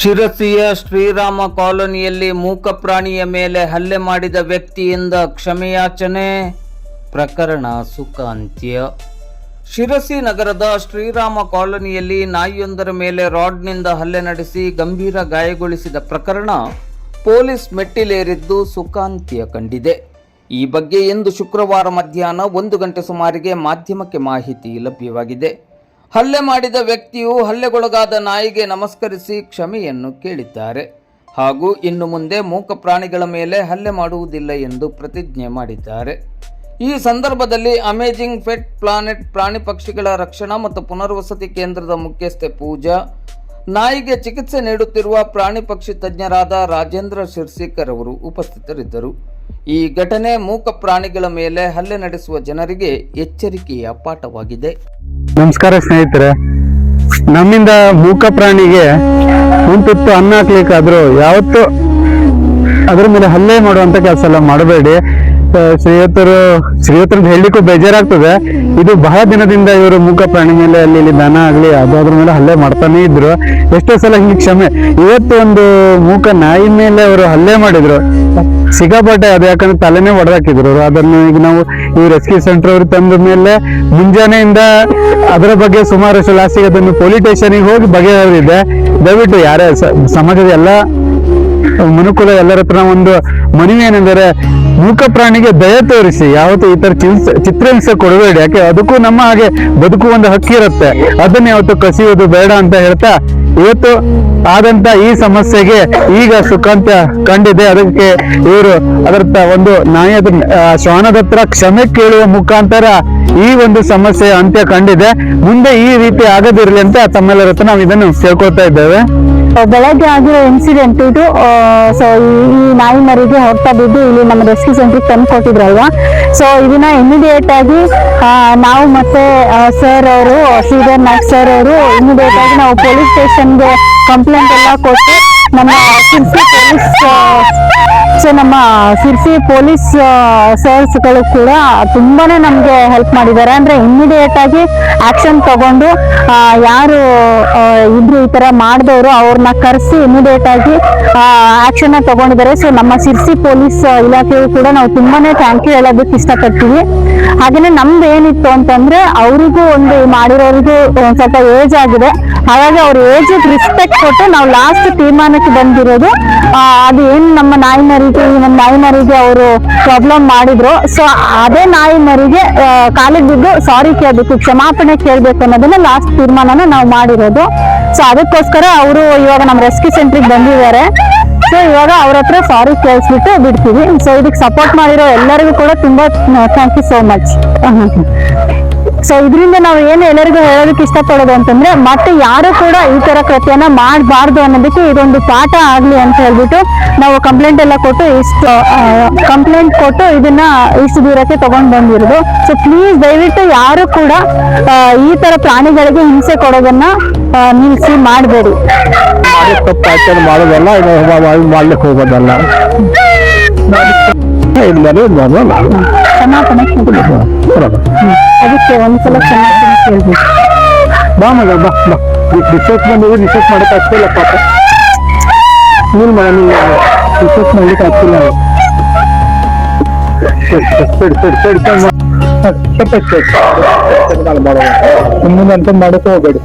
ಶಿರಸಿಯ ಶ್ರೀರಾಮ ಕಾಲೋನಿಯಲ್ಲಿ ಮೂಕ ಪ್ರಾಣಿಯ ಮೇಲೆ ಹಲ್ಲೆ ಮಾಡಿದ ವ್ಯಕ್ತಿಯಿಂದ ಕ್ಷಮೆಯಾಚನೆ, ಪ್ರಕರಣ ಸುಖಾಂತ್ಯ. ಶಿರಸಿ ನಗರದ ಶ್ರೀರಾಮ ಕಾಲೋನಿಯಲ್ಲಿ ನಾಯಿಯೊಂದರ ಮೇಲೆ ರಾಡ್ನಿಂದ ಹಲ್ಲೆ ನಡೆಸಿ ಗಂಭೀರ ಗಾಯಗೊಳಿಸಿದ ಪ್ರಕರಣ ಪೊಲೀಸ್ ಮೆಟ್ಟಿಲೇರಿದ್ದು ಸುಖಾಂತ್ಯ ಕಂಡಿದೆ. ಈ ಬಗ್ಗೆ ಇಂದು ಶುಕ್ರವಾರ ಮಧ್ಯಾಹ್ನ 1 ಗಂಟೆ ಸುಮಾರಿಗೆ ಮಾಧ್ಯಮಕ್ಕೆ ಮಾಹಿತಿ ಲಭ್ಯವಾಗಿದೆ. ಹಲ್ಲೆ ಮಾಡಿದ ವ್ಯಕ್ತಿಯು ಹಲ್ಲೆಗೊಳಗಾದ ನಾಯಿಗೆ ನಮಸ್ಕರಿಸಿ ಕ್ಷಮೆಯನ್ನು ಕೇಳಿದ್ದಾರೆ ಹಾಗೂ ಇನ್ನು ಮುಂದೆ ಮೂಕ ಪ್ರಾಣಿಗಳ ಮೇಲೆ ಹಲ್ಲೆ ಮಾಡುವುದಿಲ್ಲ ಎಂದು ಪ್ರತಿಜ್ಞೆ ಮಾಡಿದ್ದಾರೆ. ಈ ಸಂದರ್ಭದಲ್ಲಿ ಅಮೇಜಿಂಗ್ ಪೆಟ್ ಪ್ಲಾನೆಟ್ ಪ್ರಾಣಿ ಪಕ್ಷಿಗಳ ರಕ್ಷಣಾ ಮತ್ತು ಪುನರ್ವಸತಿ ಕೇಂದ್ರದ ಮುಖ್ಯಸ್ಥೆ ಪೂಜಾ, ನಾಯಿಗೆ ಚಿಕಿತ್ಸೆ ನೀಡುತ್ತಿರುವ ಪ್ರಾಣಿ ಪಕ್ಷಿ ತಜ್ಞರಾದ ರಾಜೇಂದ್ರ ಶಿರ್ಸಿಕರ್ ಅವರು ಉಪಸ್ಥಿತರಿದ್ದರು. ಈ ಘಟನೆ ಮೂಕ ಪ್ರಾಣಿಗಳ ಮೇಲೆ ಹಲ್ಲೆ ನಡೆಸುವ ಜನರಿಗೆ ಎಚ್ಚರಿಕೆಯ ಪಾಠವಾಗಿದೆ. ನಮಸ್ಕಾರ ಸ್ನೇಹಿತರೆ, ನಮ್ಮಿಂದ ಮೂಕ ಪ್ರಾಣಿಗೆ ಮುಂತುತ್ತು ಅನ್ನ ಹಾಕ್ಲಿಕ್ಕಾದ್ರೂ ಯಾವತ್ತು ಅದ್ರ ಮೇಲೆ ಹಲ್ಲೆ ಮಾಡುವಂತ ಕೆಲಸ ಎಲ್ಲ ಮಾಡಬೇಡಿ. ಶ್ರೀಯುತರದ್ದು ಹೇಳಲಿಕ್ಕೂ ಬೇಜಾರಾಗ್ತದೆ. ಇದು ಬಹಳ ದಿನದಿಂದ ಇವರು ಮೂಕ ಪ್ರಾಣಿ ಮೇಲೆ ಅಲ್ಲಿ ದನ ಆಗ್ಲಿ ಅದು ಅದ್ರ ಮೇಲೆ ಹಲ್ಲೆ ಮಾಡ್ತಾನೆ ಇದ್ರು. ಎಷ್ಟೋ ಸಲ ಹಿಂಗೆ ಕ್ಷಮೆ. ಇವತ್ತು ಒಂದು ಮೂಕ ನಾಯಿ ಮೇಲೆ ಅವರು ಹಲ್ಲೆ ಮಾಡಿದ್ರು, ಸಿಕ್ಕಾಪಟ್ಟೆ. ಅದು ಯಾಕಂದ್ರೆ ತಲೆನೇ ಹೊಡೆದಾಕಿದ್ರು. ಅದನ್ನು ಈಗ ನಾವು ಈ ರೆಸ್ಕ್ಯೂ ಸೆಂಟರ್ ಅವರು ತಂದ ಮೇಲೆ ಮುಂಜಾನೆಯಿಂದ ಅದರ ಬಗ್ಗೆ ಸುಮಾರಷ್ಟು ಲಾಸ್ಟಿಗೆ ಅದನ್ನು ಪೊಲೀಸ್ ಸ್ಟೇಷನ್ಗೆ ಹೋಗಿ ಬಗೆಹರಿದಿದೆ. ದಯವಿಟ್ಟು ಯಾರೇ ಸಮಾಜದ ಎಲ್ಲ ಮನುಕುಲ ಎಲ್ಲರ ಹತ್ರ ಒಂದು ಮನವಿ ಏನೆಂದರೆ, ಮೂಕ ಪ್ರಾಣಿಗೆ ದಯ ತೋರಿಸಿ ಯಾವತ್ತೂ ಈ ತರ ಚಿತ್ರಹಿಂಸೆ ಕೊಡಬೇಡಿ. ಯಾಕೆ ಅದಕ್ಕೂ ನಮ್ಮ ಹಾಗೆ ಬದುಕು ಒಂದು ಹಕ್ಕಿ ಇರುತ್ತೆ, ಅದನ್ನ ಯಾವತ್ತು ಕಸಿಯೋದು ಬೇಡ ಅಂತ ಹೇಳ್ತಾ ಇವತ್ತು ಆದಂತ ಈ ಸಮಸ್ಯೆಗೆ ಈಗ ಸುಖಾಂತ್ಯ ಕಂಡಿದೆ. ಅದಕ್ಕೆ ಇವರು ಅದರ ಒಂದು ನಾಯದ ಶ್ವಾನದ ಹತ್ರ ಕ್ಷಮೆ ಕೇಳುವ ಮುಖಾಂತರ ಈ ಒಂದು ಸಮಸ್ಯೆ ಅಂತ್ಯ ಕಂಡಿದೆ. ಮುಂದೆ ಈ ರೀತಿ ಆಗದಿರಲಿ ಅಂತ ತಮ್ಮೆಲ್ಲರ ಹತ್ರ ನಾವು ಇದನ್ನು ಕೇಳ್ಕೊಳ್ತಾ ಇದ್ದೇವೆ. ಬೆಳಗ್ಗೆ ಆಗಿರೋ ಇನ್ಸಿಡೆಂಟ್ ಇದು. ಸೊ ಈ ನಾಯಿ ಮರಿಗೆ ಹೊರತಾ ಬಿದ್ದು ಇಲ್ಲಿ ನಮ್ಮ ರೆಸ್ಕ್ಯೂ ಸೆಂಟ್ರಿಗೆ ತಂದು ಕೊಟ್ಟಿದ್ರಲ್ವಾ. ಸೊ ಇದನ್ನ ಇಮಿಡಿಯೇಟ್ ಆಗಿ ನಾವು ಮತ್ತೆ ಸರ್ ಅವರು, ಶ್ರೀಧರ್ ನಾಯ್ಕ್ ಸರ್ ಅವರು ಇಮಿಡಿಯೇಟ್ ಆಗಿ ನಾವು ಪೊಲೀಸ್ ಸ್ಟೇಷನ್ಗೆ ಕಂಪ್ಲೇಂಟ್ ಎಲ್ಲ ಕೊಟ್ಟು ನಮ್ಮ ಶಿರ್ಸಿ ಪೊಲೀಸ್ ಸರ್ಸ್ಗಳು ಕೂಡ ತುಂಬಾನೇ ನಮ್ಗೆ ಹೆಲ್ಪ್ ಮಾಡಿದ್ದಾರೆ. ಅಂದ್ರೆ ಇಮಿಡಿಯೇಟ್ ಆಗಿ ಆಕ್ಷನ್ ತಗೊಂಡು ಯಾರು ಇದ್ರು ಈ ತರ ಮಾಡಿದವರು ಅವ್ರನ್ನ ಕರೆಸಿ ಇಮಿಡಿಯೇಟ್ ಆಗಿ ಆಕ್ಷನ್ ತಗೊಂಡಿದ್ದಾರೆ. ಸೊ ನಮ್ಮ ಶಿರ್ಸಿ ಪೊಲೀಸ್ ಇಲಾಖೆಯು ಕೂಡ ನಾವು ತುಂಬಾನೇ ಥ್ಯಾಂಕ್ ಯು ಹೇಳೋದಕ್ಕೆ ಇಷ್ಟಪಡ್ತೀವಿ. ಹಾಗೇನೆ ನಮ್ದು ಏನಿತ್ತು ಅಂತಂದ್ರೆ, ಅವರಿಗೂ ಒಂದು ಮಾಡಿರೋರಿಗೂ ಒಂದ್ ಸ್ವಲ್ಪ ಏಜ್ ಆಗಿದೆ, ಹಾಗಾಗಿ ಅವ್ರ ಏಜ್ ರಿಸ್ಪೆಕ್ಟ್ ಕೊಟ್ಟು ನಾವು ಲಾಸ್ಟ್ ತೀರ್ಮಾನಕ್ಕೆ ಬಂದಿರೋದು. ಅದು ಏನು ನಮ್ಮ ನಾಯಿ ಮರಿಗೆ ಅವರು ಪ್ರಾಬ್ಲಮ್ ಮಾಡಿದ್ರು. ಸೊ ಅದೇ ನಾಯಿ ಮರಿಗೆ ಕಾಲಿಗೆ ಬಿದ್ದು ಸಾರಿ ಕೇಳಬೇಕು, ಕ್ಷಮಾಪಣೆ ಕೇಳಬೇಕು ಅನ್ನೋದನ್ನ ಲಾಸ್ಟ್ ತೀರ್ಮಾನನ ನಾವು ಮಾಡಿರೋದು. ಸೊ ಅದಕ್ಕೋಸ್ಕರ ಅವರು ಇವಾಗ ನಮ್ಮ ರೆಸ್ಕ್ಯೂ ಸೆಂಟ್ರಿಗೆ ಬಂದಿದ್ದಾರೆ. ಸೊ ಇವಾಗ ಅವ್ರ ಹತ್ರ ಸಾರಿ ಕೇಳಿಸ್ಬಿಟ್ಟು ಬಿಡ್ತೀವಿ. ಸೊ ಇದಕ್ಕೆ ಸಪೋರ್ಟ್ ಮಾಡಿರೋ ಎಲ್ಲರಿಗೂ ಕೂಡ ತುಂಬಾ thank you so much. So ಇದರಿಂದ ನಾವು ಏನು ಎಲ್ಲರಿಗೂ ಹೇಳೋದಕ್ಕೆ ಇಷ್ಟಪಡೋದು ಅಂತಂದ್ರೆ, ಮತ್ತೆ ಯಾರು ಕೂಡ ಈ ತರ ಕೃತ್ಯನ ಮಾಡಬಾರ್ದು ಅನ್ನೋದಕ್ಕೆ ಇದೊಂದು ಪಾಠ ಆಗ್ಲಿ ಅಂತ ಹೇಳ್ಬಿಟ್ಟು ನಾವು ಕಂಪ್ಲೇಂಟ್ ಎಲ್ಲ ಕೊಟ್ಟು ಇದನ್ನ ಇಷ್ಟು ದೂರಕ್ಕೆ ತಗೊಂಡ್ ಬಂದಿರೋದು. ಸೊ ಪ್ಲೀಸ್ ದಯವಿಟ್ಟು ಯಾರು ಕೂಡ ಈ ತರ ಪ್ರಾಣಿಗಳಿಗೆ ಹಿಂಸೆ ಕೊಡೋದನ್ನ ನಿಲ್ಸಿ ಮಾಡಬೇಡಿ. ಮಾಡೋದಲ್ಲ, ಮಾಡ್ಲಿಕ್ಕೆ ಹೋಗೋದಲ್ಲ. ಕ್ಷಮಾಪಣೆ ಅದಕ್ಕೆ ಒಂದ್ಸಲ ಕ್ಷಮಾಪಣೆ ಕೇಳ್ಬೇಕು. ಬಾ ಮಗ ಬಾ ಬಾ. ರಿಸರ್ಚ್ ಬಂದಿದ್ರೆ ರಿಸರ್ಚ್ ಮಾಡಕ್ಕೆ ಆಗ್ತಿಲ್ಲ ಪಾಪ. ನೀನು ಮಗ ನೀವು ರಿಸರ್ಚ್ ಮಾಡ್ಲಿಕ್ಕೆ ಆಗ್ತಿಲ್ಲ. ಮುಂದೆ ಅಂತ ಮಾಡಕ್ಕೆ ಹೋಗ್ಬೇಡಿ.